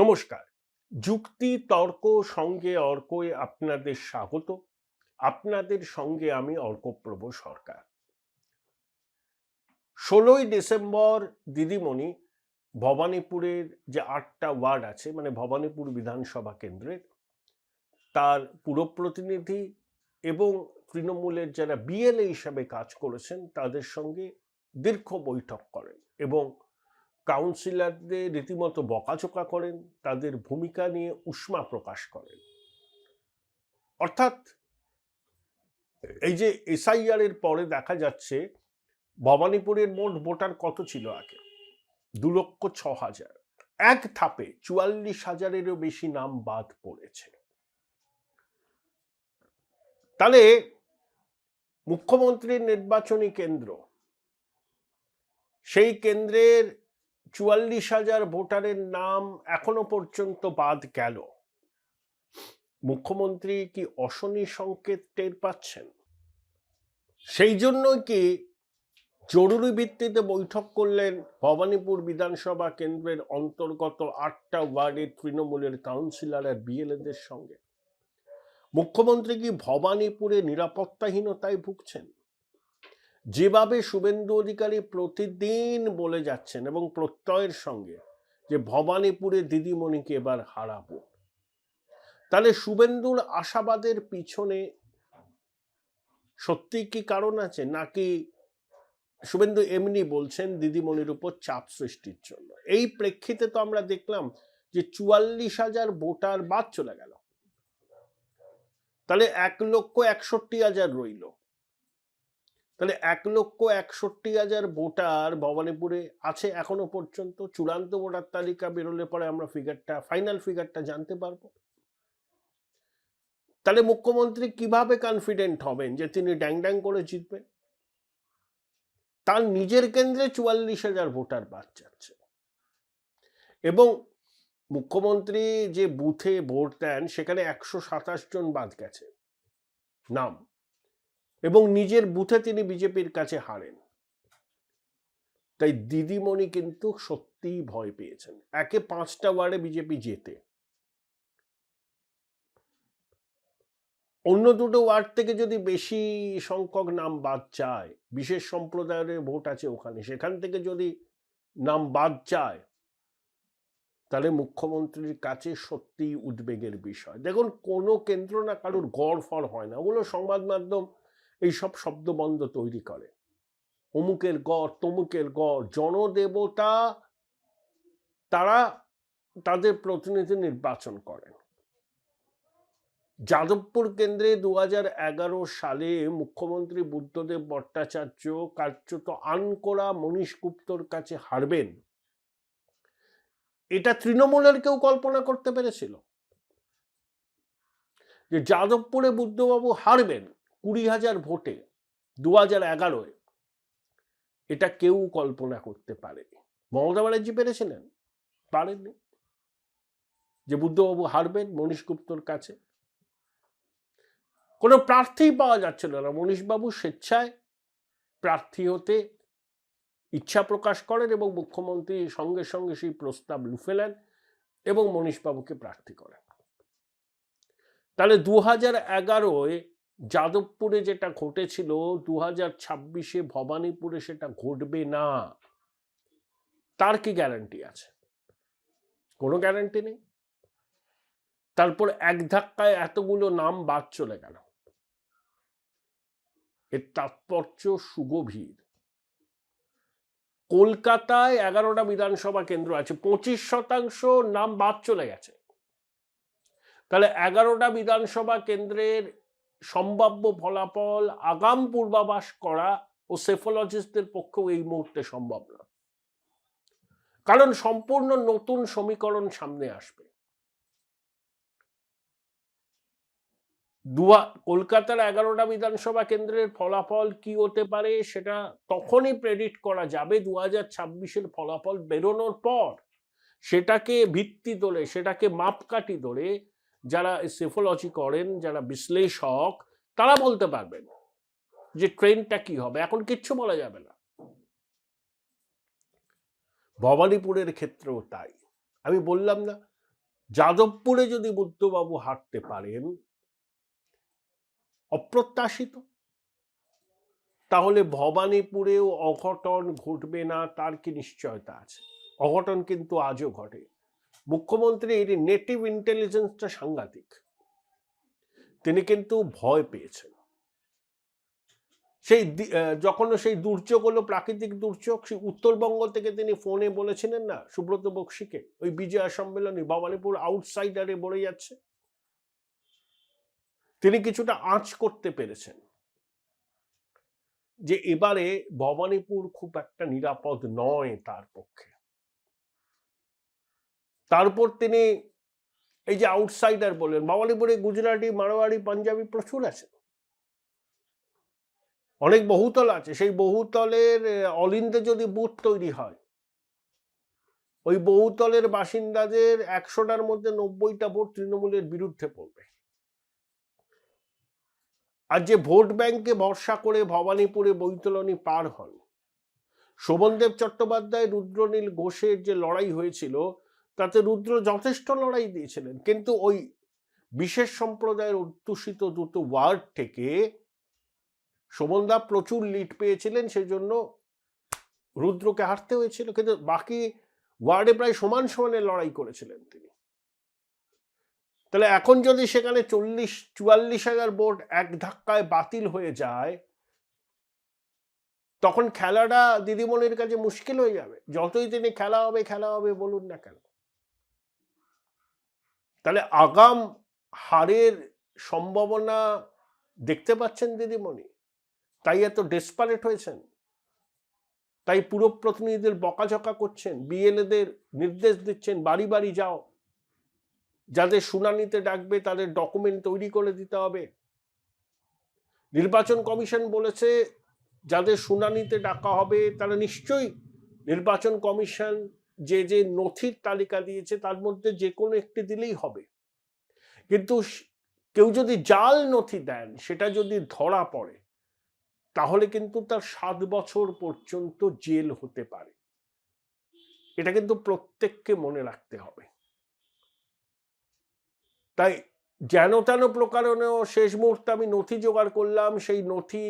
নমস্কার। যুক্তি তর্ক সঙ্গে অর্কয়ে আপনাদের স্বাগত। আপনাদের সঙ্গে আমি অর্কপ্রভ সরকার। 16ই ডিসেম্বর দিদিমণি ভবানীপুরের যে 8টা ওয়ার্ড আছে, মানে ভবানীপুর বিধানসভা কেন্দ্রের, তার পুরপ্রতিনিধি এবং তৃণমূলের যারা বিএলএ হিসাবে কাজ করেছেন তাদের সঙ্গে দীর্ঘ বৈঠক করেন এবং কাউন্সিলরদের রীতিমতো বকাঝকা করেন, তাদের ভূমিকা নিয়ে উষ্মা প্রকাশ করেন। অর্থাৎ এই যে এসআইআর এর পরে দেখা যাচ্ছে ভবানীপুরের মোট ভোটার কত ছিল আগে? 2,06,000। এক ধাপে 44,000-এরও বেশি নাম বাদ পড়েছে। তাহলে মুখ্যমন্ত্রীর নির্বাচনী কেন্দ্র, সেই কেন্দ্রের 44,000 ভোটারের নাম এখনো পর্যন্ত বাদ গেল। মুখ্যমন্ত্রী কি অশনি সংকেত টের পাচ্ছেন? সেই জন্যই কি জরুরি ভিত্তিতে বৈঠক করলেন ভবানীপুর বিধানসভা কেন্দ্রের অন্তর্গত 8টা ওয়ার্ডের তৃণমূলের কাউন্সিলর আর বিএলএদের সঙ্গে? মুখ্যমন্ত্রী কি ভবানীপুরে নিরাপত্তাহীনতায় ভুগছেন? যেভাবে শুভেন্দু অধিকারী প্রতিদিন বলে যাচ্ছেন এবং প্রত্যয়ের সঙ্গে যে ভবানীপুরে দিদিমণিকে এবার হারাবো, তাহলে শুভেন্দুর আশাবাদের পিছনে সত্যি কি কারণ আছে, নাকি শুভেন্দু এমনি বলছেন দিদিমণির উপর চাপ সৃষ্টির জন্য? এই প্রেক্ষিতে তো আমরা দেখলাম যে 44,000 ভোটার বাদ চলে গেল। তাহলে 1,61,000 রইল। তাহলে 1,61,000 ভোটার ভবানীপুরে আছে এখনো পর্যন্ত। চূড়ান্ত ভোটার তালিকা বেরোলে পরে আমরা ফাইনাল ফিগারটা জানতে পারবো। তাহলে মুখ্যমন্ত্রী কিভাবে কনফিডেন্ট হবেন যে তিনি ড্যাং ড্যাং করে জিতবেন? তার নিজের কেন্দ্রে 44,000 ভোটার বাদ যাচ্ছে এবং মুখ্যমন্ত্রী যে বুথে ভোট দেন সেখানে 127 জন বাদ গেছে নাম, এবং নিজের বুথে তিনি বিজেপির কাছে হারেন। তাই দিদিমণি কিন্তু সত্যিই ভয় পেয়েছেন। একে 5টা ওয়ার্ডে বিজেপি জেতে, অন্য দুটো ওয়ার্ড থেকে যদি বেশি সংখ্যক নাম বাদ যায়, বিশেষ সম্প্রদায়ের ভোট আছে ওখানে, সেখান থেকে যদি নাম বাদ যায়, তাহলে মুখ্যমন্ত্রীর কাছে সত্যি উদ্বেগের বিষয়। দেখুন, কোনো কেন্দ্র না কারোর গড় ফড় হয় না, ওগুলো সংবাদ মাধ্যম এইসব শব্দবন্ধ তৈরি করে। অমুকের গড়, তমুকের গড়, জনদেবতা তারা তাদের প্রতিনিধি নির্বাচন করেন। যাদবপুর কেন্দ্রে 2011 সালে মুখ্যমন্ত্রী বুদ্ধদেব ভট্টাচার্য কার্যত আনকোরা মনীশ গুপ্তর কাছে হারবেন, এটা তৃণমূলের কেউ কল্পনা করতে পেরেছিল? যে যাদবপুরে বুদ্ধবাবু হারবেন 20,000 ভোটে 2011-এ, এটা কেউ কল্পনা করতে পারেনি। মমতা ব্যানার্জি পেরেছিলেন? পারেননি। যে বুদ্ধবাবু হারবেন মনীশ গুপ্তর কাছে, কোনো প্রার্থী পাওয়া যাচ্ছিল না। মনীশবাবু স্বেচ্ছায় প্রার্থী হতে ইচ্ছা প্রকাশ করেন এবং মুখ্যমন্ত্রী সঙ্গে সঙ্গে সেই প্রস্তাব লুফে নেন এবং মনীশবাবুকে প্রার্থী করেন। তাহলে 2011-এ যাদবপুরে যেটা ঘটেছিল, 2026-এ ভবানীপুরে সেটা ঘটবে না, তার কি গ্যারান্টি আছে? কোনো গ্যারান্টি নেই। তারপর এক ধাক্কায় এতগুলো নাম বাদ চলে গেল। এর তাৎপর্য সুগভীর। কলকাতায় 11টা বিধানসভা কেন্দ্র আছে, 25% নাম বাদ চলে গেছে। তাহলে 11টা বিধানসভা কেন্দ্রের সম্ভাব্য ফলাফল আগাম পূর্বাভাস করা ও সেফোলজিস্টদের পক্ষেও এই মুহূর্তে সম্ভব না, কারণ সম্পূর্ণ নতুন সমীকরণ সামনে আসবে। কলকাতার 11টা বিধানসভা কেন্দ্রের ফলাফল কি হতে পারে সেটা তখনই প্রেডিক্ট করা যাবে 2026-এর ফলাফল বেরোনোর পর। সেটাকে ভিত্তি ধরে, সেটাকে মাপকাঠি ধরে যারা সেফোলজি করেন, যারা বিশ্লেষক, তারা বলতে পারবেন যে ট্রেন্ডটা কি হবে। এখন কিচ্ছু বলা যাবে না। ভবানীপুরের ক্ষেত্রেও তাই। আমি বললাম না যাদবপুরে যদি বুদ্ধবাবু হারতে পারেন, অপ্রত্যাশিত, তাহলে ভবানীপুরেও অঘটন ঘটবে না তার কি নিশ্চয়তা আছে? অঘটন কিন্তু আজও ঘটে। মুখ্যমন্ত্রীর নেটিভ ইন্টেলিজেন্সটা সাংঘাতিক। তিনি কিন্তু ভয় পেয়েছেন। সেই যখন সেই দুর্যোগ হলো, প্রাকৃতিক দুর্যোগ, সেই উত্তরবঙ্গ থেকে তিনি ফোনে বলেছিলেন না সুব্রত বক্সিকে, ওই বিজয়া সম্মেলনী, ভবানীপুর আউটসাইডারে বলে যাচ্ছে। তিনি কিছুটা আঁচ করতে পেরেছেন যে এবারে ভবানীপুর খুব একটা নিরাপদ নয় তার পক্ষে। তারপর তিনি এই যে আউটসাইডার বললেন, ভবানীপুরে গুজরাটি, মারোয়াড়ি, পাঞ্জাবি প্রচুর আছে, অনেক বহুতল আছে। সেই বহুতলের অলিন্দে যদি বুথ তৈরি হয়, ওই বহুতলের বাসিন্দাদের 100টার মধ্যে 90টা ভোট তৃণমূলের বিরুদ্ধে পড়বে। আর যে ভোট ব্যাংকে ভরসা করে ভবানীপুরে বৈতলনী পার হন, শোভনদেব চট্টোপাধ্যায়, রুদ্রনীল ঘোষের যে লড়াই হয়েছিল, তাতে রুদ্র যথেষ্ট লড়াই দিয়েছিলেন, কিন্তু ওই বিশেষ সম্প্রদায়ের অধ্যুষিত দুটো ওয়ার্ড থেকে শোভনদা প্রচুর লিড পেয়েছিলেন, সেই জন্য রুদ্রকে হারতে হয়েছিল। কিন্তু বাকি ওয়ার্ডে প্রায় সমান সমানের লড়াই করেছিলেন তিনি। তাহলে এখন যদি সেখানে 44,000 ভোট এক ধাক্কায় বাতিল হয়ে যায়, তখন খেলাটা দিদিমণির কাছে মুশকিল হয়ে যাবে, যতই তিনি খেলা হবে বলুন না কেন। তাহলে আগাম হারের সম্ভাবনা দেখতে পাচ্ছেন দিদিমণি, তাই এত ডেসপারেট হয়েছেন, তাই পুরো প্রতিনিধিদের বকাঝকা করছেন, বিএলএদের নির্দেশ দিচ্ছেন বাড়ি বাড়ি যাও, যাদের শুনানিতে ডাকবে তাদের ডকুমেন্ট তৈরি করে দিতে হবে। নির্বাচন কমিশন বলেছে যাদের শুনানিতে ডাকা হবে তারা নিশ্চয়ই, নির্বাচন কমিশন যে যে নথির তালিকা দিয়েছে তার মধ্যে যে কোনো একটি দিলেই হবে। কিন্তু কেউ যদি জাল নথি দেন, সেটা যদি ধরা পড়ে, তাহলে কিন্তু তার 7 বছর পর্যন্ত জেল হতে পারে। এটা কিন্তু প্রত্যেককে মনে রাখতে হবে। তাই যেন তেন প্রকারেও শেষ মুহূর্তে আমি নথি জোগাড় করলাম, সেই নথি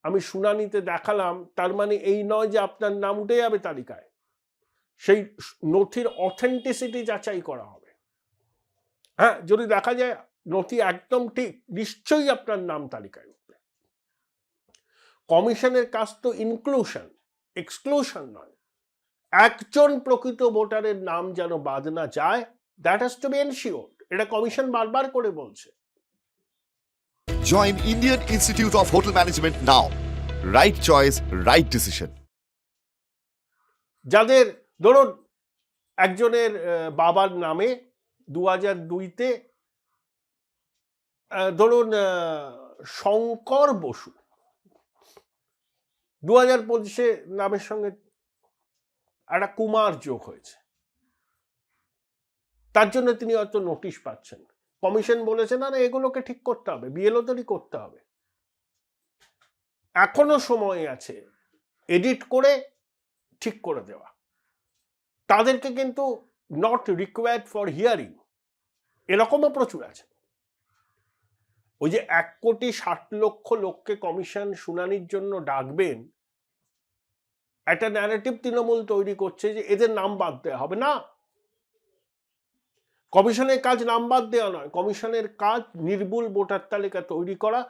আমি শুনানিতে দেখালাম, তার মানে এই নয় যে আপনার নাম উঠে যাবে তালিকায়। সেই নথির অথেন্টিসিটি যাচাই করা হবে। হ্যাঁ, যদি দেখা যায় নথি একদম ঠিক, নিশ্চয়ই আপনার নাম তালিকায় উঠবে। কমিশনের কাজ তো ইনক্লুশন, এক্সক্লুশন নয়। একজন প্রকৃত ভোটারের নাম যেন বাদ না যায়, দ্যাট হ্যাজ টু বি এনশিওরড। এটা কমিশন বারবার করে বলছে। Join Indian Institute of Hotel Management now. Right choice, right decision. যাদের ধরুন একজনের বাবার নামে 2002-তে ধরুন শঙ্কর বসু, 2025-এ নামের সঙ্গে একটা কুমার যোগ হয়েছে, তার জন্য তিনি হয়তো নোটিশ পাচ্ছেন। কমিশন বলেছে না, এগুলোকে ঠিক করতে হবে, বিএলওদেরই করতে হবে। এখনো সময় আছে এডিট করে ঠিক করে দেওয়া। তাদেরকে কিন্তু নট রিকোয়ার্ড ফর হিয়ারিং, এরকমও প্রচুর আছে। ওই যে 1,60,00,000 লোককে কমিশন শুনানির জন্য ডাকবেন, একটা ন্যারেটিভ তৃণমূল তৈরি করছে যে এদের নাম বাদ দেওয়া হবে না। কমিশনের কাজ নাম বাদ দেওয়া নয়, কমিশনের কাজ নির্ভুল ভোটার তালিকা তৈরি করা।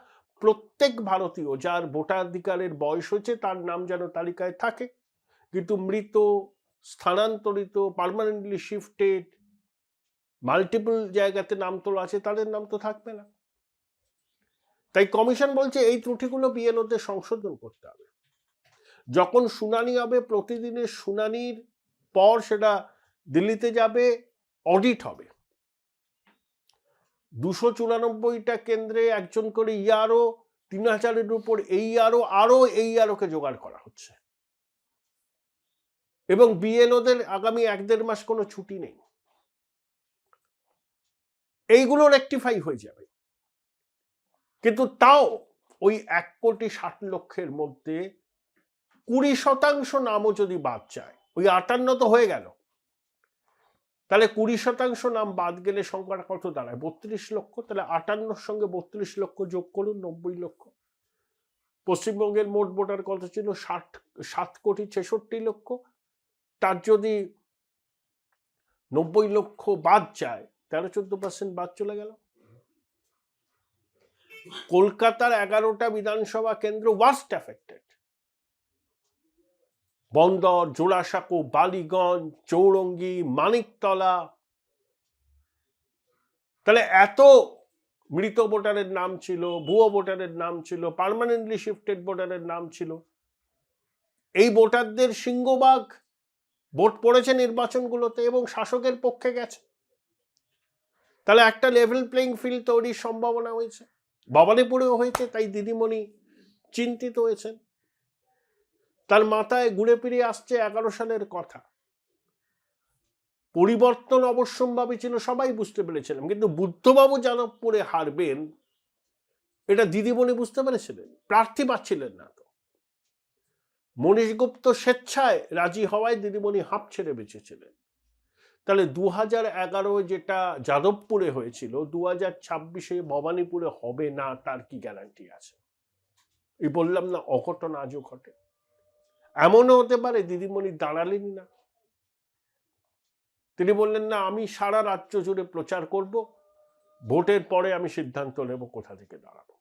প্রত্যেক ভারতীয় যার ভোটাধিকারের বয়স হয়েছে তার নাম যেন তালিকায় থাকে, কিন্তু মৃত, স্থানান্তরিত, পার্মানেন্টলি শিফটেড, মাল্টিপল জায়গাতে নাম তোলা আছে, তাদের নাম তো থাকবে না। তাই কমিশন বলছে এই ত্রুটিগুলো বিএলওদের সংশোধন করতে হবে। যখন শুনানি হবে, প্রতিদিনের শুনানির পর সেটা দিল্লিতে যাবে, অডিট হবে। 294টা কেন্দ্রে একজন করে ইয়ারও, 3,000-এর উপর এই আরোকে জোগাড় করা হচ্ছে, এবং বিএলওদের আগামী 1-1.5 মাস কোনো ছুটি নেই। এইগুলো রেকটিফাই হয়ে যাবে। কিন্তু তাও ওই 1,60,00,000-এর মধ্যে 20% নামও যদি বাদ যায়, ওই 58 তো হয়ে গেল, তাহলে 20% নাম বাদ গেলে সংখ্যাটা কত দাঁড়ায়? 32 লক্ষ। তাহলে 58 সঙ্গে 32 লক্ষ যোগ করুন, 90 লক্ষ। পশ্চিমবঙ্গের মোট ভোটার কত ছিল? 7,66,00,000। তার যদি 90 লক্ষ বাদ যায়, 13-14% বাদ চলে গেল। কলকাতার 11টা বিধানসভা কেন্দ্র ওয়ার্স্ট অ্যাফেক্টেড। বন্দর, জোড়াসাঁকো, বালিগঞ্জ, চৌরঙ্গি, মানিকতলা। তাহলে এত মৃত ভোটারের নাম ছিল, ভুয়ো ভোটারের নাম ছিল, পার্মানেন্টলি শিফটেড ভোটারের নাম ছিল। এই ভোটারদের সিংহভাগ ভোট পড়েছে নির্বাচনগুলোতে এবং শাসকের পক্ষে গেছে। তাহলে একটা লেভেল প্লেইং ফিল্ড তৈরির সম্ভাবনা হয়েছে, ভবানীপুরেও হয়েছে। তাই দিদিমণি চিন্তিত হয়েছেন। তার মাথায় ঘুরে ফিরে আসছে 11 সালের কথা। পরিবর্তন অবশ্যম্ভাবী ছিল, সবাই বুঝতে পেরেছিলাম, কিন্তু বুদ্ধবাবু যাদবপুরে হারবেন এটা দিদিমণি বুঝতে পেরেছিলেন। প্রার্থী পাচ্ছিলেন না তো। মনীশ গুপ্ত স্বেচ্ছায় রাজি হওয়ায় দিদিমণি হাঁপ ছেড়ে বেঁচেছিলেন। তাহলে 2011 যেটা যাদবপুরে হয়েছিল, 2026 ভবানীপুরে হবে না, তার কি গ্যারান্টি আছে? এই বললাম না, অঘটন আজও ঘটে। এমনও হতে পারে দিদিমণি দাঁড়ালেনই না। তিনি বললেন, না, আমি সারা রাজ্য জুড়ে প্রচার করব, ভোটের পরে আমি সিদ্ধান্ত নেব কোথা থেকে দাঁড়াবো।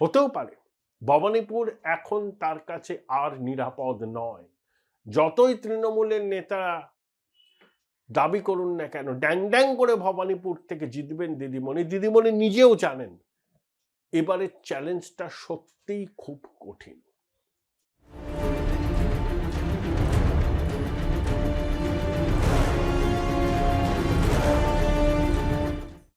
হতেও পারে ভবানীপুর এখন তার কাছে আর নিরাপদ নয়। যতই তৃণমূলের নেতা দাবি করুন না কেন, ড্যাং ড্যাং করে ভবানীপুর থেকে জিতবেন দিদিমণি। দিদিমণি নিজেও জানেন এবারের চ্যালেঞ্জটা সত্যিই খুব কঠিন।